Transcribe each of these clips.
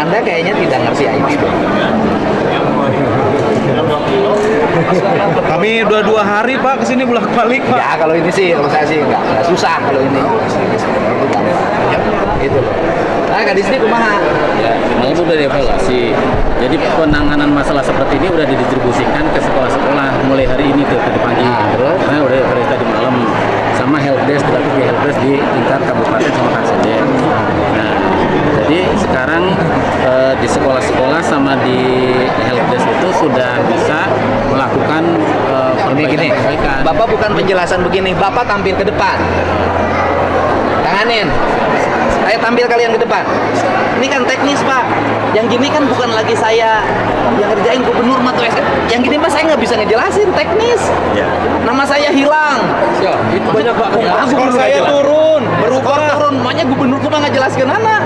Anda kayaknya tidak ngerti IT. Kami udah 2 hari Pak kesini bolak-balik Pak. Ya kalau ini sih, kalau saya sih nggak susah kalau ini. Itu loh. Nah, Kadisni kumaha? Ya, nah itu udah dievaluasi. Jadi penanganan masalah seperti ini udah didistribusikan ke sekolah-sekolah mulai hari ini tuh tadi pagi. Terus? Karena udah dari tadi malam sama helpdesk di tingkat kabupaten sama Kasede. Nah, jadi sekarang di sekolah-sekolah sama di helpdesk itu sudah bisa melakukan Gini, perbaikan. Bapak bukan penjelasan begini, Bapak tampil ke depan. Tanganin. Saya tampil kalian ke depan. Ini kan teknis Pak. Yang gini kan bukan lagi saya yang ngerjain gubernur atau yang gini Pak saya nggak bisa ngejelasin teknis. Ya. Nama saya hilang. Itu banyak Pak. Skor saya turun, berubah turun. Makanya gubernurku mah nggak jelaskan anak.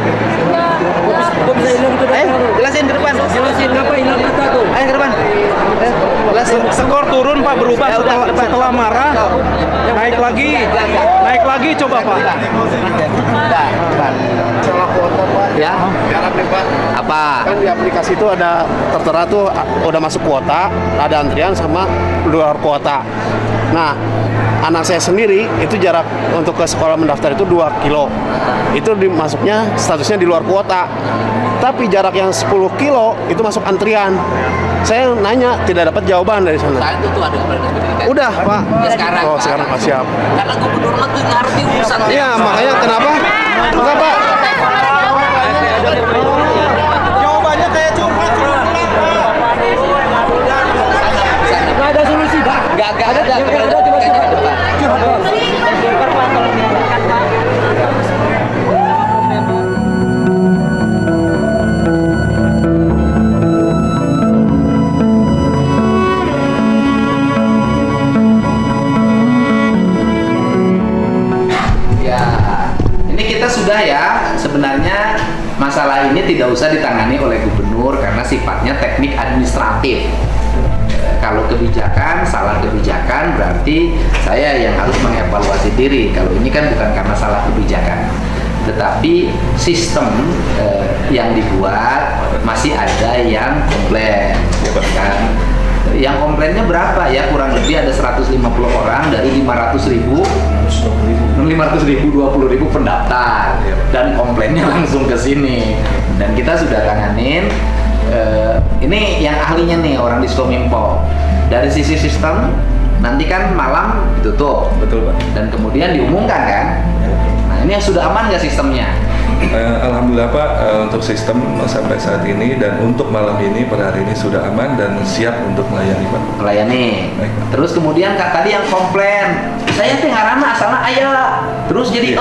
Kok bisa hilang itu? Ayo, jelasin ke depan. Jelasin apa hilang data tuh? Ayo ke depan. Jelasin. Skor turun Pak, berubah Ya udah, ke depan. setelah marah. Naik lagi coba Pak. Udah, depan. Salah kuota Pak. Ya. Sekarang nih Pak. Apa? Kan di aplikasi itu ada tertera tuh udah masuk kuota, ada antrian sama luar kuota. Nah, anak saya sendiri itu jarak untuk ke sekolah mendaftar itu 2 kilo. Itu dimasuknya statusnya di luar kuota. Tapi jarak yang 10 kilo itu masuk antrian. Saya nanya tidak dapat jawaban dari sana. Saya tuh ada pendidikan. Udah Pak. Ya, sekarang, Oh Pak. sekarang Pak siap. Karena gubernur mah tuh ngerti urusan. Iya makanya kenapa? Enggak Pak. Jawabannya kayak curhat. Nggak ada solusi, Pak. Gak ada. Ya, ini kita sudah ya. Sebenarnya masalah ini tidak usah ditangani oleh gubernur karena sifatnya teknik administratif. Kalau kebijakan, salah kebijakan berarti saya yang harus mengevaluasi diri. Kalau ini kan bukan karena salah kebijakan, tetapi sistem yang dibuat masih ada yang komplain, kan? Yang komplainnya berapa ya? Kurang lebih ada 150 orang dari 500.000, 20.000 pendaftar dan komplainnya langsung ke sini. Dan kita sudah tanganin. Ini yang ahlinya nih orang Diskominfo. Dari sisi sistem nanti kan malam ditutup. Betul Pak. Dan kemudian diumumkan kan. Nah ini sudah aman nggak sistemnya? Alhamdulillah Pak, untuk sistem sampai saat ini dan untuk malam ini per hari ini sudah aman dan siap untuk melayani Pak. Melayani. Baik. Terus kemudian tadi yang komplain, saya teh ngarana asalna aya. Terus jadi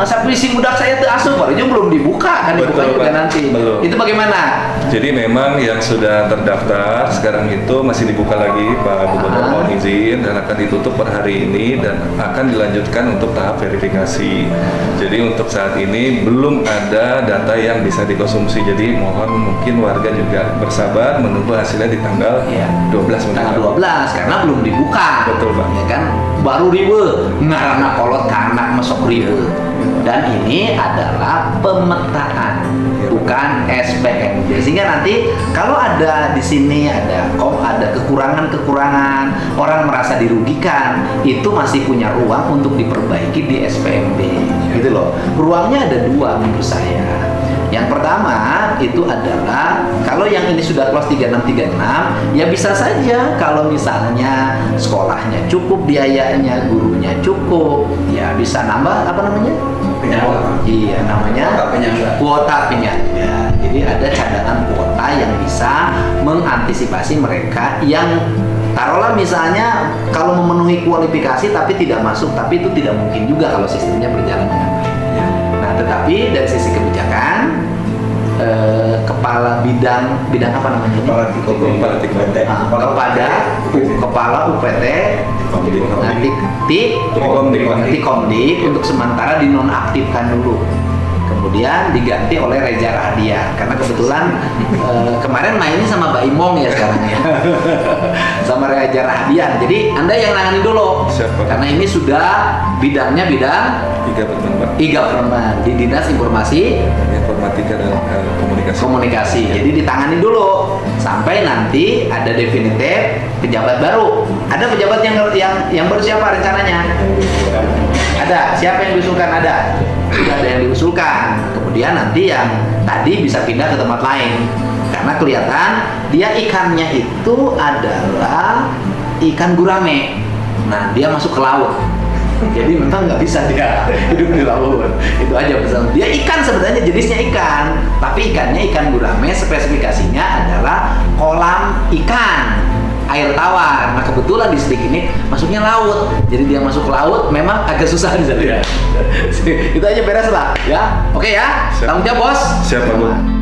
sapi si budak saya teh asup, barunya belum dibuka kan, dibuka Betul, juga Pak. nanti. Belum. Itu bagaimana? Jadi memang yang sudah terdaftar sekarang itu masih dibuka lagi Pak Gubernur mohon izin dan akan ditutup per hari ini dan akan dilanjutkan untuk tahap verifikasi. Jadi untuk saat ini belum ada data yang bisa dikonsumsi. Jadi mohon mungkin warga juga bersabar menunggu hasilnya di tanggal 12 Tanggal 12 karena belum dibuka. Betul, Pak. Ya kan? Baru riwe ngarana kolot ke anak masuk riwe. Dan ini adalah pemetaan, bukan SPMB. Sehingga nanti kalau ada di sini ada kekurangan-kekurangan, orang merasa dirugikan, itu masih punya ruang untuk diperbaiki di SPMB. Gitu loh. Ruangnya ada 2 menurut saya. Yang pertama itu adalah kalau yang ini sudah kelas 3636 ya bisa saja kalau misalnya sekolahnya cukup biayanya, gurunya cukup, ya bisa nambah apa namanya? Penyangga. Iya namanya kuota penyangga. Jadi ada cadangan kuota yang bisa mengantisipasi mereka yang taruhlah misalnya kalau memenuhi kualifikasi tapi tidak masuk, tapi itu tidak mungkin juga kalau sistemnya berjalan dengan baik. Nah, tetapi dari sisi kebijakan kepala bidang apa namanya? Kepala UPT nanti Tikomdik untuk sementara dinonaktifkan dulu. kemudian diganti oleh Reza Rahadian karena kebetulan kemarin mainnya sama Mbak Imong ya sekarang ya sama Reza Rahadian. Jadi Anda yang nangani dulu. Siapa? Karena ini sudah bidangnya bidang e-government di Dinas Informasi Informatika dan Komunikasi. Jadi ditangani dulu sampai nanti ada definitif pejabat baru. Ada pejabat yang baru siapa rencananya? Ada. Siapa yang diusulkan? Ada. Sudah ada yang diusulkan. Kemudian nanti yang tadi bisa pindah ke tempat lain. Karena kelihatan dia ikannya itu adalah ikan gurame. Nah, dia masuk ke laut. Jadi memang nggak bisa dia hidup di laut. Itu aja pesan. Dia ikan sebenarnya jenisnya ikan, tapi ikannya ikan gurame, spesifikasinya adalah kolam ikan air tawar. Nah kebetulan distrik ini masuknya laut, jadi dia masuk ke laut memang agak susah di sana. Itu aja beres lah, ya. Oke ya. Siap. Tanggung jawab bos. Siap, Pak Bu.